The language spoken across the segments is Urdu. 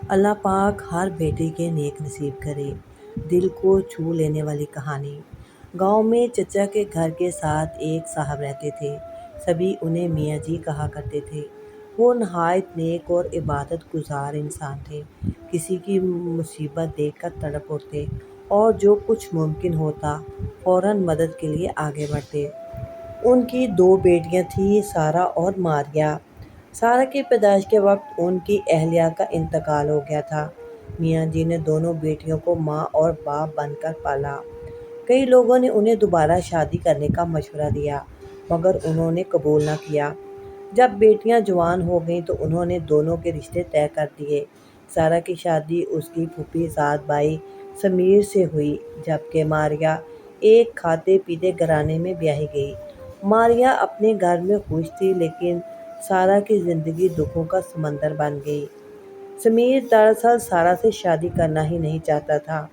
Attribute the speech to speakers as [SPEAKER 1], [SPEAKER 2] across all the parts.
[SPEAKER 1] اللہ پاک ہر بیٹے کے نیک نصیب کرے۔ دل کو چھو لینے والی کہانی۔ گاؤں میں چچا کے گھر کے ساتھ ایک صاحب رہتے تھے۔ سبھی انہیں میاں جی کہا کرتے تھے۔ وہ نہایت نیک اور عبادت گزار انسان تھے۔ کسی کی مصیبت دیکھ کر تڑپ اٹھتے اور جو کچھ ممکن ہوتا فوراً مدد کے لیے آگے بڑھتے۔ ان کی 2 بیٹیاں تھیں، سارہ اور ماریہ۔ سارہ کی پیدائش کے وقت ان کی اہلیہ کا انتقال ہو گیا تھا۔ میاں جی نے دونوں بیٹیوں کو ماں اور باپ بن کر پالا۔ کئی لوگوں نے انہیں دوبارہ شادی کرنے کا مشورہ دیا مگر انہوں نے قبول نہ کیا۔ جب بیٹیاں جوان ہو گئیں تو انہوں نے دونوں کے رشتے طے کر دیے۔ سارہ کی شادی اس کی پھوپھی زاد بھائی سمیر سے ہوئی جبکہ ماریہ ایک کھاتے پیتے گھرانے میں بیاہی گئی۔ ماریہ اپنے گھر میں خوش تھی لیکن سارہ کی زندگی دکھوں کا سمندر بن گئی۔ سمیر دراصل سارہ سے شادی کرنا ہی نہیں چاہتا تھا۔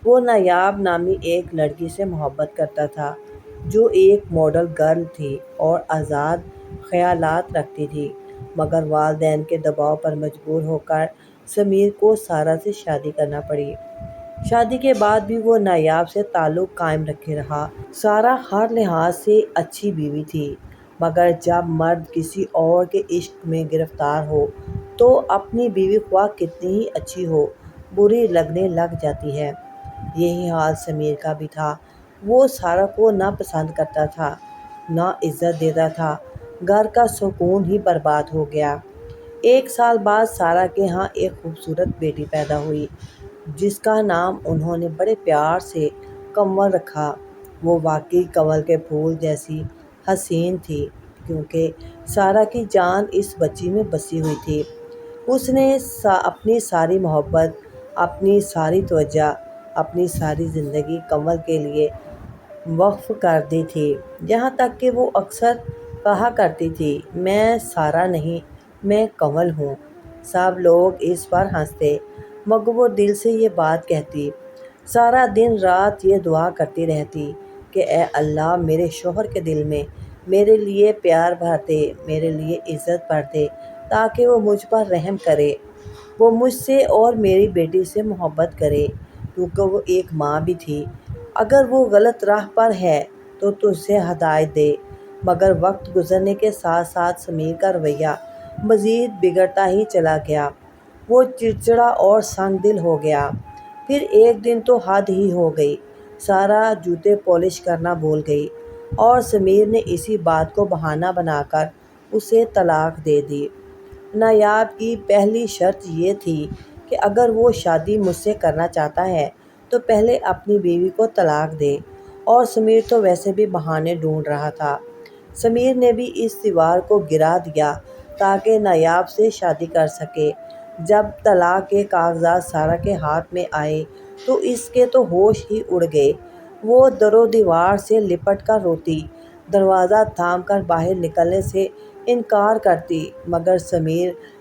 [SPEAKER 1] وہ نایاب نامی ایک لڑکی سے محبت کرتا تھا جو ایک ماڈل گرل تھی اور آزاد خیالات رکھتی تھی مگر والدین کے دباؤ پر مجبور ہو کر سمیر کو سارہ سے شادی کرنا پڑی۔ شادی کے بعد بھی وہ نایاب سے تعلق قائم رکھے رہا۔ سارہ ہر لحاظ سے اچھی بیوی تھی مگر جب مرد کسی اور کے عشق میں گرفتار ہو تو اپنی بیوی خواہ کتنی ہی اچھی ہو بری لگنے لگ جاتی ہے۔ یہی حال سمیر کا بھی تھا۔ وہ سارہ کو نہ پسند کرتا تھا نہ عزت دیتا تھا۔ گھر کا سکون ہی برباد ہو گیا۔ 1 سال بعد سارہ کے ہاں ایک خوبصورت بیٹی پیدا ہوئی جس کا نام انہوں نے بڑے پیار سے کنول رکھا۔ وہ واقعی کنول کے پھول جیسی حسین تھی کیونکہ سارہ کی جان اس بچی میں بسی ہوئی تھی۔ اس نے اپنی ساری محبت، اپنی ساری توجہ، اپنی ساری زندگی کنول کے لیے وقف کر دی تھی۔ یہاں تک کہ وہ اکثر کہا کرتی تھی میں سارہ نہیں میں کنول ہوں۔ سب لوگ اس پر ہنستے مگر وہ دل سے یہ بات کہتی۔ سارہ دن رات یہ دعا کرتی رہتی کہ اے اللہ میرے شوہر کے دل میں میرے لیے پیار بھر دے، میرے لیے عزت بھر دے تاکہ وہ مجھ پر رحم کرے، وہ مجھ سے اور میری بیٹی سے محبت کرے کیونکہ وہ ایک ماں بھی تھی۔ اگر وہ غلط راہ پر ہے تو اسے ہدایت دے۔ مگر وقت گزرنے کے ساتھ ساتھ سمیر کا رویہ مزید بگڑتا ہی چلا گیا۔ وہ چڑچڑا اور سنگ دل ہو گیا۔ پھر ایک دن تو حد ہی ہو گئی۔ سارہ جوتے پالش کرنا بھول گئی اور سمیر نے اسی بات کو بہانہ بنا کر اسے طلاق دے دی۔ نایاب کی پہلی شرط یہ تھی کہ اگر وہ شادی مجھ سے کرنا چاہتا ہے تو پہلے اپنی بیوی کو طلاق دے اور سمیر تو ویسے بھی بہانے ڈھونڈ رہا تھا۔ سمیر نے بھی اس دیوار کو گرا دیا تاکہ نایاب سے شادی کر سکے۔ جب طلاق کے کاغذات سارہ کے ہاتھ میں آئے تو اس کے تو ہوش ہی اڑ گئے۔ وہ در و دیوار سے لپٹ کر روتی، دروازہ تھام کر باہر نکلنے سے انکار کرتی مگر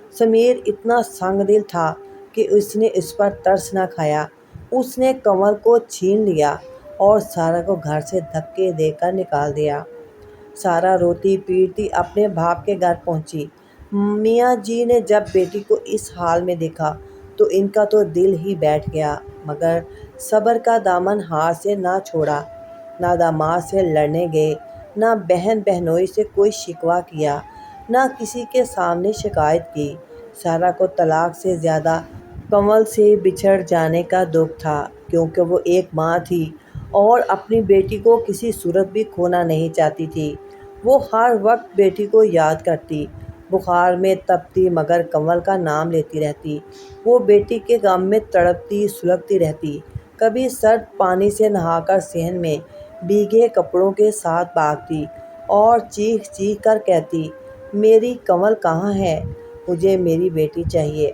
[SPEAKER 1] سمیر اتنا سنگ دل تھا کہ اس نے اس پر ترس نہ کھایا۔ اس نے کنول کو چھین لیا اور سارہ کو گھر سے دھکے دے کر نکال دیا۔ سارہ روتی پیٹتی اپنے باپ کے گھر پہنچی۔ میاں جی نے جب بیٹی کو اس حال میں دیکھا تو ان کا تو دل ہی بیٹھ گیا مگر صبر کا دامن ہاتھ سے نہ چھوڑا۔ نہ داماد سے لڑنے گئے، نہ بہن بہنوئی سے کوئی شکوہ کیا، نہ کسی کے سامنے شکایت کی۔ سارہ کو طلاق سے زیادہ کنول سے بچھڑ جانے کا دکھ تھا کیونکہ وہ ایک ماں تھی اور اپنی بیٹی کو کسی صورت بھی کھونا نہیں چاہتی تھی۔ وہ ہر وقت بیٹی کو یاد کرتی، بخار میں تپتی مگر کنول کا نام لیتی رہتی۔ وہ بیٹی کے غم میں تڑپتی سلگتی رہتی، کبھی سرد پانی سے نہا کر صحن میں بھیگے کپڑوں کے ساتھ بھاگتی اور چیخ چیخ کر کہتی میری کنول کہاں ہے، مجھے میری بیٹی چاہیے۔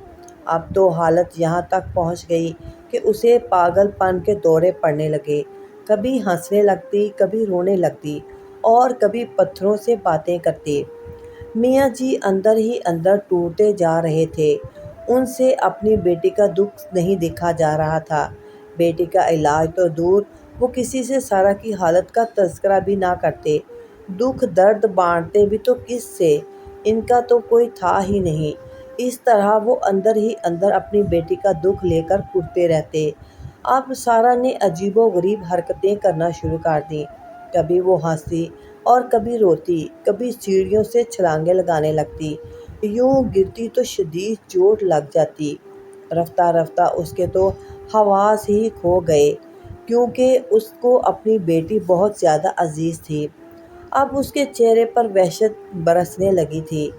[SPEAKER 1] اب تو حالت یہاں تک پہنچ گئی کہ اسے پاگل پن کے دورے پڑنے لگے، کبھی ہنسنے لگتی، کبھی رونے لگتی اور کبھی پتھروں سے باتیں کرتی۔ میاں جی اندر ہی اندر ٹوٹتے جا رہے تھے۔ ان سے اپنی بیٹی کا دکھ نہیں دیکھا جا رہا تھا۔ بیٹی کا علاج تو دور، وہ کسی سے سارہ کی حالت کا تذکرہ بھی نہ کرتے۔ دکھ درد بانٹتے بھی تو کس سے، ان کا تو کوئی تھا ہی نہیں۔ اس طرح وہ اندر ہی اندر اپنی بیٹی کا دکھ لے کر کودتے رہتے۔ اب سارا نے عجیب و غریب حرکتیں کرنا شروع کر دیں۔ کبھی وہ ہنستی اور کبھی روتی، کبھی سیڑھیوں سے چھلانگیں لگانے لگتی، یوں گرتی تو شدید چوٹ لگ جاتی۔ رفتہ رفتہ اس کے تو حواس ہی کھو گئے، کیونکہ اس کو اپنی بیٹی بہت زیادہ عزیز تھی۔ اب اس کے چہرے پر وحشت برسنے لگی تھی۔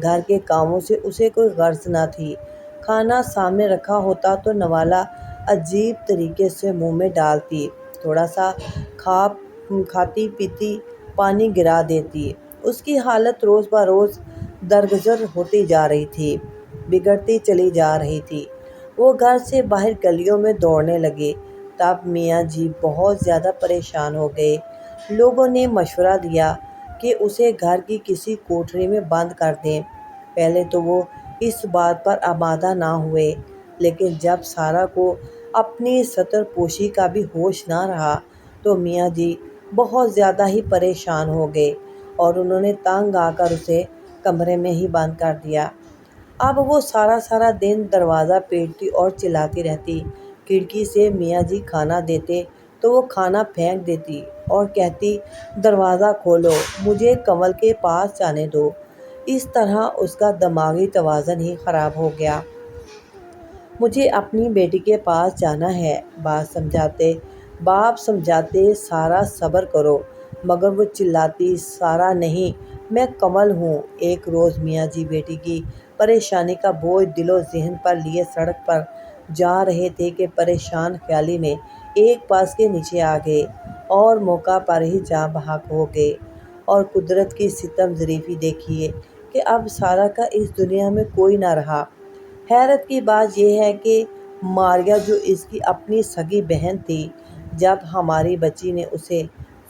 [SPEAKER 1] گھر کے کاموں سے اسے کوئی غرض نہ تھی۔ کھانا سامنے رکھا ہوتا تو نوالا عجیب طریقے سے منہ میں ڈالتی، تھوڑا سا کھاتی پیتی، پانی گرا دیتی۔ اس کی حالت روز بروز درگزر ہوتی جا رہی تھی، بگڑتی چلی جا رہی تھی۔ وہ گھر سے باہر گلیوں میں دوڑنے لگے۔ تب میاں جی بہت زیادہ پریشان ہو گئے۔ لوگوں نے مشورہ دیا کہ اسے گھر کی کسی کوٹھری میں بند کر دیں۔ پہلے تو وہ اس بات پر آمادہ نہ ہوئے، لیکن جب سارا کو اپنی ستر پوشی کا بھی ہوش نہ رہا تو میاں جی بہت زیادہ ہی پریشان ہو گئے اور انہوں نے تنگ آ کر اسے کمرے میں ہی بند کر دیا۔ اب وہ سارا دن دروازہ پیٹتی اور چلاتی رہتی۔ کھڑکی سے میاں جی کھانا دیتے تو وہ کھانا پھینک دیتی اور کہتی، دروازہ کھولو، مجھے کنول کے پاس جانے دو۔ اس طرح اس کا دماغی توازن ہی خراب ہو گیا۔ مجھے اپنی بیٹی کے پاس جانا ہے، باپ سمجھاتے، سارا صبر کرو، مگر وہ چلاتی، سارا نہیں، میں کنول ہوں۔ ایک روز میاں جی بیٹی کی پریشانی کا بوجھ دل و ذہن پر لیے سڑک پر جا رہے تھے کہ پریشان خیالی میں ایک بس کے نیچے آ گئے اور موقع پر ہی جاں بحق ہو گئے۔ اور قدرت کی ستم ظریفی دیکھیے کہ اب سارا کا اس دنیا میں کوئی نہ رہا۔ حیرت کی بات یہ ہے کہ ماریا، جو اس کی اپنی سگی بہن تھی، جب ہماری بچی نے اسے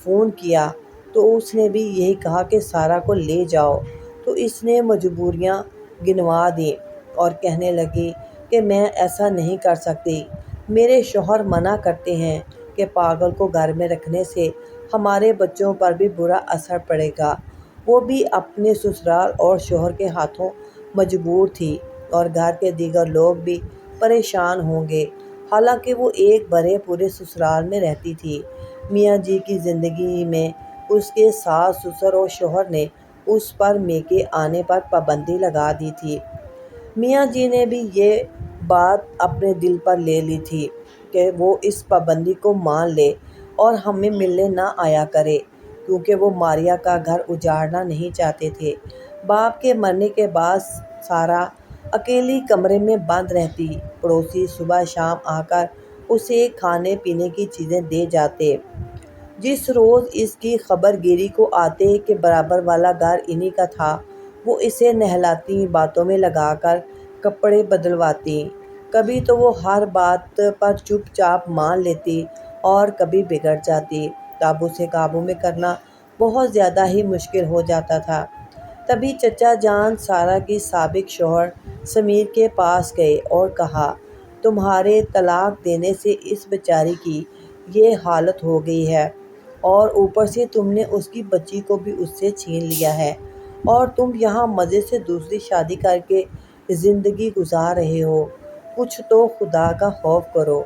[SPEAKER 1] فون کیا تو اس نے بھی یہی کہا کہ سارا کو لے جاؤ، تو اس نے مجبوریاں گنوا دیں اور کہنے لگی کہ میں ایسا نہیں کر سکتی، میرے شوہر منع کرتے ہیں کہ پاگل کو گھر میں رکھنے سے ہمارے بچوں پر بھی برا اثر پڑے گا۔ وہ بھی اپنے سسرال اور شوہر کے ہاتھوں مجبور تھی اور گھر کے دیگر لوگ بھی پریشان ہوں گے، حالانکہ وہ ایک بڑے پورے سسرال میں رہتی تھی۔ میاں جی کی زندگی میں اس کے ساس سسر اور شوہر نے اس پر میکے آنے پر پابندی لگا دی تھی۔ میاں جی نے بھی یہ بات اپنے دل پر لے لی تھی کہ وہ اس پابندی کو مان لے اور ہمیں ملنے نہ آیا کرے، کیونکہ وہ ماریا کا گھر اجاڑنا نہیں چاہتے تھے۔ باپ کے مرنے کے بعد سارا اکیلی کمرے میں بند رہتی۔ پڑوسی صبح شام آ کر اسے کھانے پینے کی چیزیں دے جاتے۔ جس روز اس کی خبر گیری کو آتے کہ برابر والا گھر انہی کا تھا، وہ اسے نہلاتی، باتوں میں لگا کر کپڑے بدلواتی۔ کبھی تو وہ ہر بات پر چپ چاپ مان لیتی اور کبھی بگڑ جاتی، تب اسے قابو میں کرنا بہت زیادہ ہی مشکل ہو جاتا تھا۔ تبھی چچا جان سارا کی سابق شوہر سمیر کے پاس گئے اور کہا، تمہارے طلاق دینے سے اس بیچاری کی یہ حالت ہو گئی ہے، اور اوپر سے تم نے اس کی بچی کو بھی اس سے چھین لیا ہے، اور تم یہاں مزے سے دوسری شادی کر کے زندگی گزار رہے ہو، کچھ تو خدا کا خوف کرو۔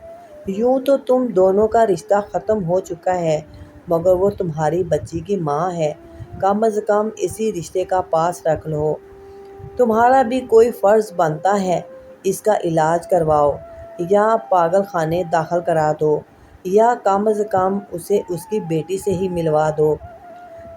[SPEAKER 1] یوں تو تم دونوں کا رشتہ ختم ہو چکا ہے، مگر وہ تمہاری بچی کی ماں ہے، کم از کم اسی رشتے کا پاس رکھ لو۔ تمہارا بھی کوئی فرض بنتا ہے، اس کا علاج کرواؤ یا پاگل خانے داخل کرا دو، یا کم از کم اسے اس کی بیٹی سے ہی ملوا دو،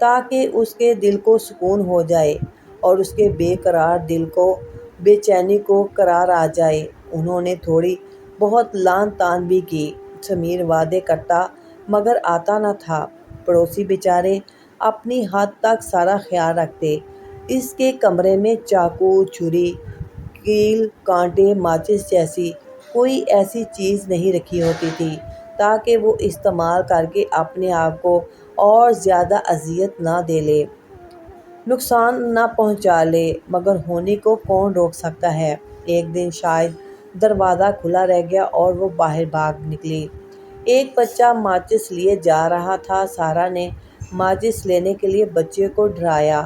[SPEAKER 1] تاکہ اس کے دل کو سکون ہو جائے اور اس کے بے قرار دل کو بے چینی کو قرار آ جائے۔ انہوں نے تھوڑی بہت لان تان بھی کی۔ سمیر وعدے کرتا مگر آتا نہ تھا۔ پڑوسی بیچارے اپنی حد تک سارا خیال رکھتے۔ اس کے کمرے میں چاقو، چھری، کیل، کانٹے، ماچس جیسی کوئی ایسی چیز نہیں رکھی ہوتی تھی تاکہ وہ استعمال کر کے اپنے آپ کو اور زیادہ اذیت نہ دے لے، نقصان نہ پہنچا لے، مگر ہونے کو کون روک سکتا ہے۔ ایک دن شاید دروازہ کھلا رہ گیا اور وہ باہر بھاگ نکلی۔ ایک بچہ ماچس لیے جا رہا تھا۔ سارا نے ماچس لینے کے لیے بچے کو ڈرایا،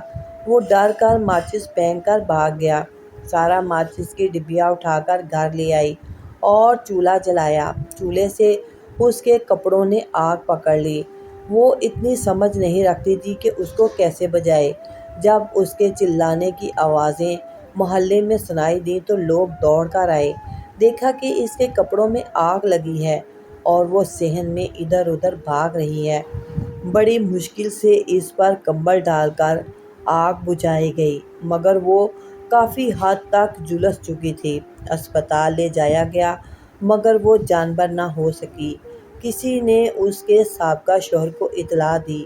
[SPEAKER 1] وہ ڈر کر ماچس پھینک کر بھاگ گیا۔ سارا ماچس کی ڈبیا اٹھا کر گھر لے آئی اور چولہا جلایا۔ چولہے سے اس کے کپڑوں نے آگ پکڑ لی۔ وہ اتنی سمجھ نہیں رکھتی تھی کہ اس کو کیسے بجھائے۔ جب اس کے چلانے کی آوازیں محلے میں سنائی دیں تو لوگ دوڑ کر آئے۔ دیکھا کہ اس کے کپڑوں میں آگ لگی ہے اور وہ صحن میں ادھر ادھر بھاگ رہی ہے۔ بڑی مشکل سے اس پر کمبل ڈال کر آگ بجھائی گئی، مگر وہ کافی حد تک جھلس چکی تھی۔ اسپتال لے جایا گیا مگر وہ جانبر نہ ہو سکی۔ کسی نے اس کے سابقہ شوہر کو اطلاع دی۔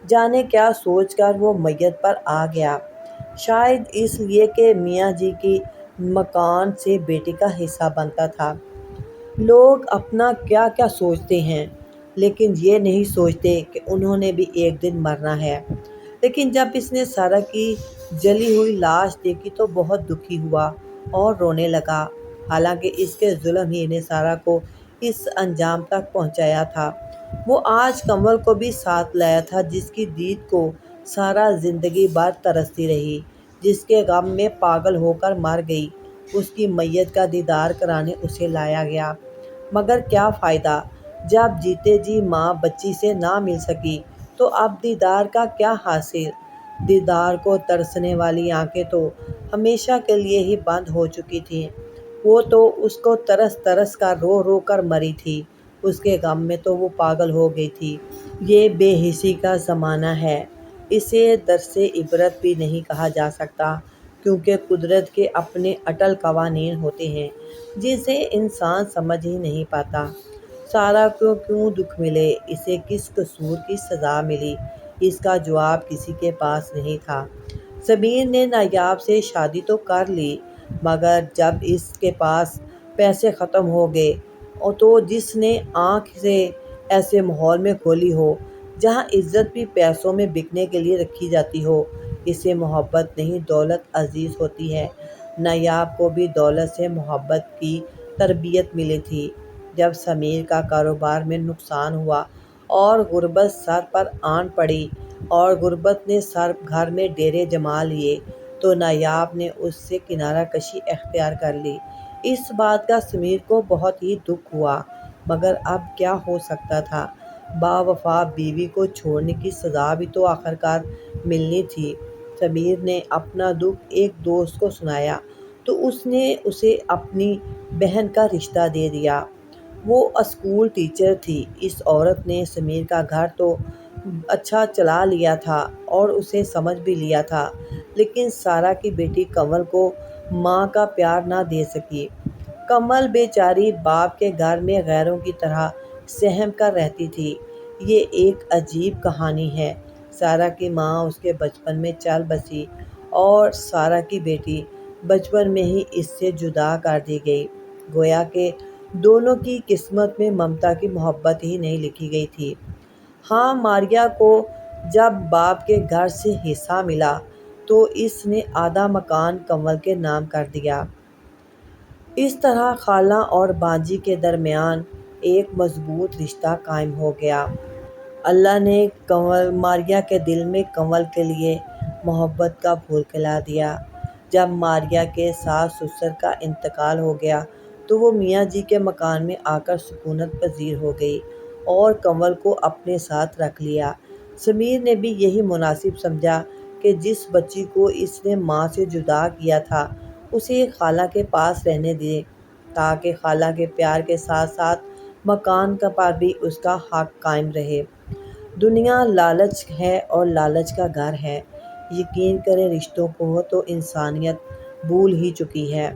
[SPEAKER 1] جانے کیا سوچ کر وہ میت پر آ گیا، شاید اس لیے کہ میاں جی کی مکان سے بیٹی کا حصہ بنتا تھا۔ لوگ اپنا کیا کیا سوچتے ہیں، لیکن یہ نہیں سوچتے کہ انہوں نے بھی ایک دن مرنا ہے۔ لیکن جب اس نے سارا کی جلی ہوئی لاش دیکھی تو بہت دکھی ہوا اور رونے لگا۔ حالانکہ اس کے ظلم ہی نے سارا کو اس انجام تک پہنچایا تھا۔ وہ آج کنول کو بھی ساتھ لایا تھا، جس کی دید کو سارا زندگی بھر ترستی رہی، جس کے غم میں پاگل ہو کر مر گئی۔ اس کی میت کا دیدار کرانے اسے لایا گیا، مگر کیا فائدہ جب جیتے جی ماں بچی سے نہ مل سکی تو اب دیدار کا کیا حاصل۔ دیدار کو ترسنے والی آنکھیں تو ہمیشہ کے لیے ہی بند ہو چکی تھیں۔ وہ تو اس کو ترس ترس کر رو رو کر مری تھی، اس کے غم میں تو وہ پاگل ہو گئی تھی۔ یہ بے حسی کا زمانہ ہے، اسے درس عبرت بھی نہیں کہا جا سکتا، کیونکہ قدرت کے اپنے اٹل قوانین ہوتے ہیں جسے انسان سمجھ ہی نہیں پاتا۔ سارا کو کیوں دکھ ملے، اسے کس قصور کی سزا ملی، اس کا جواب کسی کے پاس نہیں تھا۔ سمیر نے نایاب سے شادی تو کر لی، مگر جب اس کے پاس پیسے ختم ہو گئے تو جس نے آنکھ سے ایسے ماحول میں کھولی ہو جہاں عزت بھی پیسوں میں بکنے کے لیے رکھی جاتی ہو، اسے محبت نہیں دولت عزیز ہوتی ہے۔ نایاب کو بھی دولت سے محبت کی تربیت ملی تھی۔ جب سمیر کا کاروبار میں نقصان ہوا اور غربت سر پر آن پڑی اور غربت نے سر گھر میں ڈیرے جما لیے تو نایاب نے اس سے کنارہ کشی اختیار کر لی۔ اس بات کا سمیر کو بہت ہی دکھ ہوا، مگر اب کیا ہو سکتا تھا۔ با وفا بیوی کو چھوڑنے کی سزا بھی تو آخرکار ملنی تھی۔ سمیر نے اپنا دکھ ایک دوست کو سنایا تو اس نے اسے اپنی بہن کا رشتہ دے دیا۔ وہ اسکول ٹیچر تھی۔ اس عورت نے سمیر کا گھر تو اچھا چلا لیا تھا اور اسے سمجھ بھی لیا تھا، لیکن سارا کی بیٹی کنول کو ماں کا پیار نہ دے سکی۔ کنول بیچاری باپ کے گھر میں غیروں کی طرح سہم کر رہتی تھی۔ یہ ایک عجیب کہانی ہے۔ سارا کی ماں اس کے بچپن میں چل بسی اور سارا کی بیٹی بچپن میں ہی اس سے جدا کر دی گئی، گویا کہ دونوں کی قسمت میں ممتا کی محبت ہی نہیں لکھی گئی تھی۔ ہاں، ماریا کو جب باپ کے گھر سے حصہ ملا تو اس نے آدھا مکان کنول کے نام کر دیا۔ اس طرح خالہ اور بانجی کے درمیان ایک مضبوط رشتہ قائم ہو گیا۔ اللہ نے ماریا کے دل میں کنول کے لیے محبت کا پھول کھلا دیا۔ جب ماریا کے ساس سسر کا انتقال ہو گیا تو وہ میاں جی کے مکان میں آ کر سکونت پذیر ہو گئی اور کنول کو اپنے ساتھ رکھ لیا۔ سمیر نے بھی یہی مناسب سمجھا کہ جس بچی کو اس نے ماں سے جدا کیا تھا اسے خالہ کے پاس رہنے دے، تاکہ خالہ کے پیار کے ساتھ ساتھ مکان پر بھی اس کا حق قائم رہے۔ دنیا لالچ ہے اور لالچ کا گھر ہے۔ یقین کریں رشتوں کو تو انسانیت بھول ہی چکی ہے۔